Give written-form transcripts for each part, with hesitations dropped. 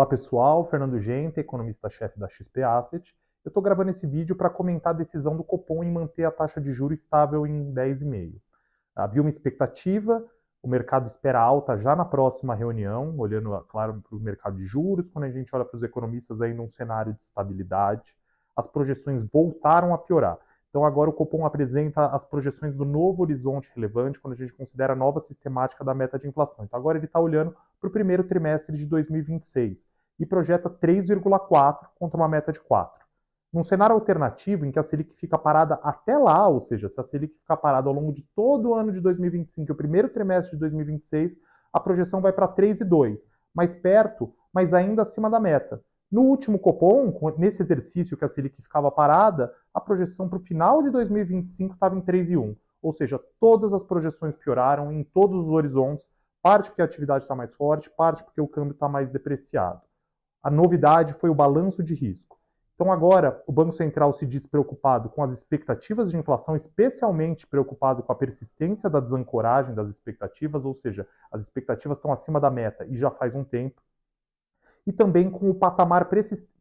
Olá pessoal, Fernando Gente, economista-chefe da XP Asset. Eu estou gravando esse vídeo para comentar a decisão do Copom em manter a taxa de juros estável em 10,5. Havia uma expectativa, o mercado espera alta já na próxima reunião, olhando, claro, para o mercado de juros, quando a gente olha para os economistas aí num cenário de estabilidade, as projeções voltaram a piorar. Então agora o Copom apresenta as projeções do novo horizonte relevante quando a gente considera a nova sistemática da meta de inflação. Então agora ele está olhando para o primeiro trimestre de 2026 e projeta 3,4 contra uma meta de 4. Num cenário alternativo em que a Selic fica parada até lá, ou seja, se a Selic ficar parada ao longo de todo o ano de 2025 e o primeiro trimestre de 2026, a projeção vai para 3,2, mais perto, mas ainda acima da meta. No último Copom, nesse exercício que a Selic ficava parada, a projeção para o final de 2025 estava em 3,1. Ou seja, todas as projeções pioraram em todos os horizontes, parte porque a atividade está mais forte, parte porque o câmbio está mais depreciado. A novidade foi o balanço de risco. Então agora o Banco Central se diz preocupado com as expectativas de inflação, especialmente preocupado com a persistência da desancoragem das expectativas, ou seja, as expectativas estão acima da meta e já faz um tempo, e também com o patamar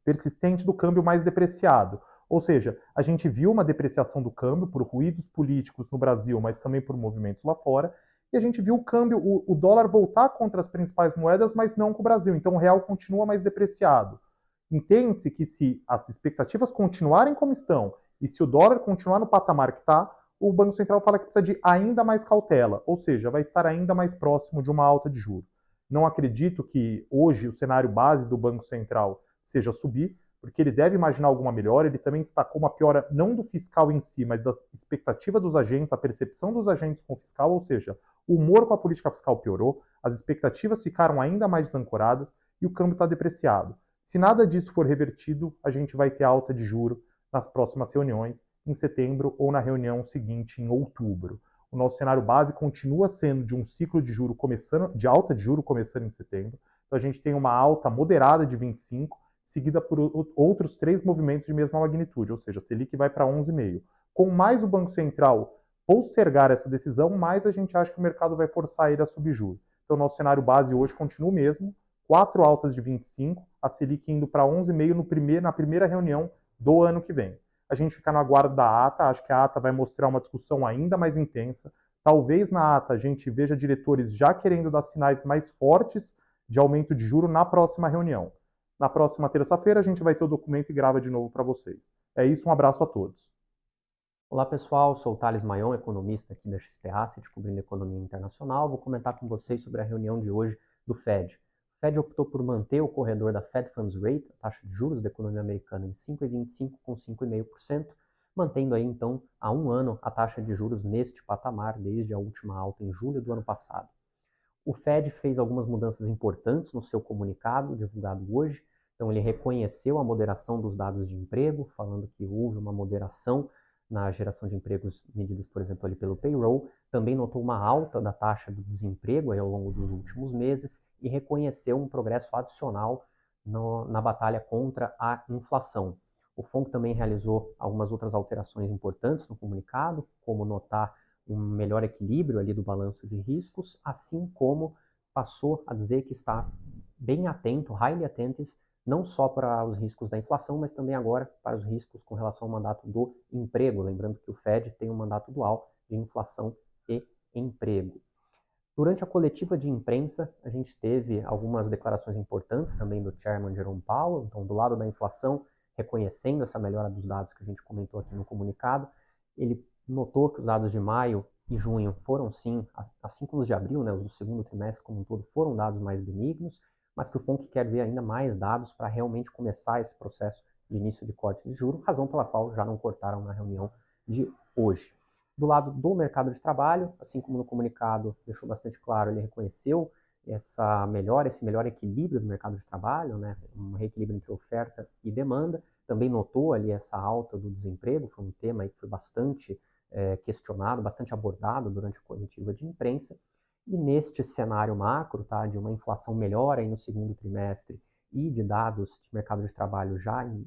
persistente do câmbio mais depreciado. Ou seja, a gente viu uma depreciação do câmbio por ruídos políticos no Brasil, mas também por movimentos lá fora, e a gente viu o câmbio, o dólar voltar contra as principais moedas, mas não com o Brasil. Então o real continua mais depreciado. Entende-se que se as expectativas continuarem como estão e se o dólar continuar no patamar que está, o Banco Central fala que precisa de ainda mais cautela, ou seja, vai estar ainda mais próximo de uma alta de juros. Não acredito que hoje o cenário base do Banco Central seja subir, porque ele deve imaginar alguma melhora. Ele também destacou uma piora não do fiscal em si, mas das expectativas dos agentes, a percepção dos agentes com o fiscal, ou seja, o humor com a política fiscal piorou, as expectativas ficaram ainda mais desancoradas e o câmbio está depreciado. Se nada disso for revertido, a gente vai ter alta de juro nas próximas reuniões, em setembro ou na reunião seguinte, em outubro. O nosso cenário base continua sendo de um ciclo de juro começando, de alta de juro começando em setembro. Então a gente tem uma alta moderada de 25, seguida por outros 3 movimentos de mesma magnitude, ou seja, a Selic vai para 11,5. Com mais o Banco Central postergar essa decisão, mais a gente acha que o mercado vai forçar ele a subir juros. Então o nosso cenário base hoje continua o mesmo, 4 altas de 25, a Selic indo para 11,5 na primeira reunião do ano que vem. A gente fica no aguardo da ata, acho que a ata vai mostrar uma discussão ainda mais intensa. Talvez na ata a gente veja diretores já querendo dar sinais mais fortes de aumento de juro na próxima reunião. Na próxima terça-feira a gente vai ter o documento e grava de novo para vocês. É isso, um abraço a todos. Olá pessoal, sou o Thales Maion, economista aqui da XP Asset, cobrindo economia internacional. Vou comentar com vocês sobre a reunião de hoje do Fed. O Fed optou por manter o corredor da Fed Funds Rate, a taxa de juros da economia americana, em 5,25 com 5,5%, mantendo aí então há um ano a taxa de juros neste patamar desde a última alta em julho do ano passado. O Fed fez algumas mudanças importantes no seu comunicado divulgado hoje. Então ele reconheceu a moderação dos dados de emprego, falando que houve uma moderação na geração de empregos medidos, por exemplo, ali pelo payroll. Também notou uma alta da taxa do desemprego aí ao longo dos últimos meses e reconheceu um progresso adicional na batalha contra a inflação. O FONC também realizou algumas outras alterações importantes no comunicado, como notar um melhor equilíbrio ali do balanço de riscos, assim como passou a dizer que está bem atento, highly attentive, não só para os riscos da inflação, mas também agora para os riscos com relação ao mandato do emprego. Lembrando que o Fed tem um mandato dual de inflação e emprego. Durante a coletiva de imprensa, a gente teve algumas declarações importantes também do Chairman Jerome Powell. Então, do lado da inflação, reconhecendo essa melhora dos dados que a gente comentou aqui no comunicado, ele notou que os dados de maio e junho foram sim, assim como os de abril, né, os do segundo trimestre como um todo, foram dados mais benignos, mas que o FONC quer ver ainda mais dados para realmente começar esse processo de início de corte de juros, razão pela qual já não cortaram na reunião de hoje. Do lado do mercado de trabalho, assim como no comunicado deixou bastante claro, ele reconheceu esse melhor equilíbrio do mercado de trabalho, né, um reequilíbrio entre oferta e demanda. Também notou ali essa alta do desemprego, foi um tema aí que foi bastante questionado, bastante abordado durante a coletiva de imprensa. E neste cenário macro, tá, de uma inflação melhor aí no segundo trimestre e de dados de mercado de trabalho já em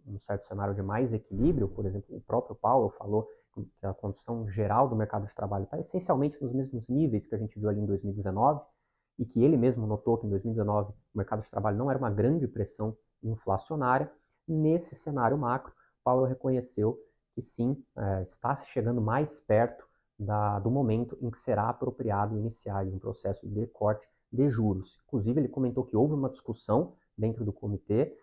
um certo cenário de mais equilíbrio, por exemplo, o próprio Powell falou que a condição geral do mercado de trabalho está essencialmente nos mesmos níveis que a gente viu ali em 2019, e que ele mesmo notou que em 2019 o mercado de trabalho não era uma grande pressão inflacionária, nesse cenário macro, Powell reconheceu que sim, está se chegando mais perto do momento em que será apropriado iniciar um processo de corte de juros. Inclusive, ele comentou que houve uma discussão dentro do comitê,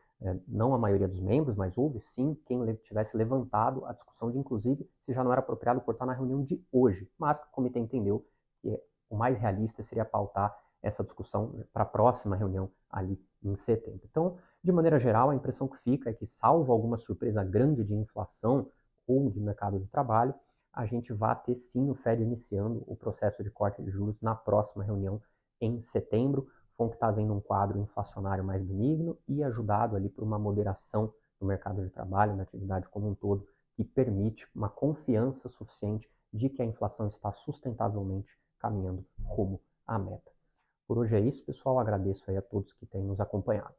não a maioria dos membros, mas houve sim quem tivesse levantado a discussão de, inclusive, se já não era apropriado cortar na reunião de hoje, mas que o comitê entendeu que o mais realista seria pautar essa discussão para a próxima reunião ali em setembro. Então, de maneira geral, a impressão que fica é que, salvo alguma surpresa grande de inflação ou de mercado de trabalho, a gente vai ter sim o Fed iniciando o processo de corte de juros na próxima reunião em setembro, FONC que está vendo um quadro inflacionário mais benigno e ajudado ali por uma moderação no mercado de trabalho, na atividade como um todo, que permite uma confiança suficiente de que a inflação está sustentavelmente caminhando rumo à meta. Por hoje é isso, pessoal. Agradeço aí a todos que têm nos acompanhado.